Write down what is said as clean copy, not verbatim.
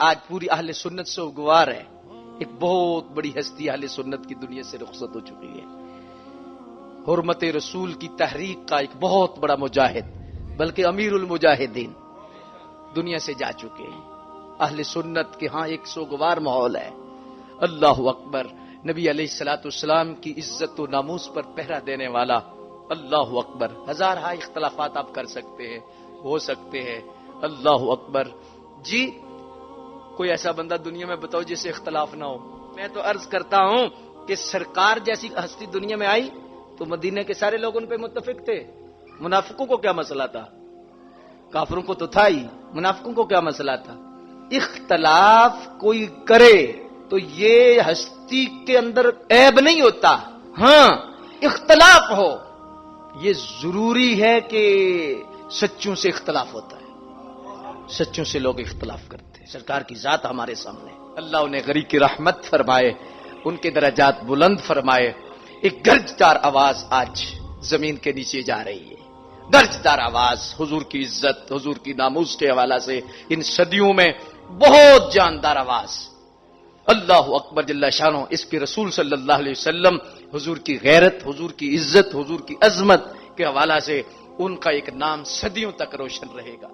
آج پوری اہل سنت سے گوار ہے. ایک بہت بڑی ہستی اہل سنت کی دنیا سے رخصت ہو چکی ہے. حرمت رسول کی تحریک کا ایک بہت بڑا مجاہد، بلکہ امیر المجاہدین دنیا سے جا چکے ہیں. اہل سنت کے ہاں ایک سوگوار ماحول ہے. اللہ اکبر. نبی علیہ الصلوۃ والسلام کی عزت و ناموس پر پہرا دینے والا. اللہ اکبر. ہزارہ اختلافات آپ کر سکتے ہیں، ہو سکتے ہیں. اللہ اکبر. جی کوئی ایسا بندہ دنیا میں بتاؤ جس سے اختلاف نہ ہو. میں تو عرض کرتا ہوں کہ سرکار جیسی ہستی دنیا میں آئی تو مدینے کے سارے لوگ ان پہ متفق تھے. منافقوں کو کیا مسئلہ تھا؟ کافروں کو تو تھا ہی، منافقوں کو کیا مسئلہ تھا؟ اختلاف کوئی کرے تو یہ ہستی کے اندر عیب نہیں ہوتا. ہاں اختلاف ہو یہ ضروری ہے کہ سچوں سے اختلاف ہوتا ہے، سچوں سے لوگ اختلاف کرتے ہیں. سرکار کی ذات ہمارے سامنے، اللہ انہیں غریق کی رحمت فرمائے، ان کے درجات بلند فرمائے. ایک گرجدار آواز آج زمین کے نیچے جا رہی ہے، گرجدار آواز حضور کی عزت، حضور کی ناموس کے حوالہ سے ان صدیوں میں بہت جاندار آواز. اللہ اکبر جل شانہ. اس کے رسول صلی اللہ علیہ وسلم حضور کی غیرت، حضور کی عزت، حضور کی عظمت کے حوالہ سے ان کا ایک نام صدیوں تک روشن رہے گا.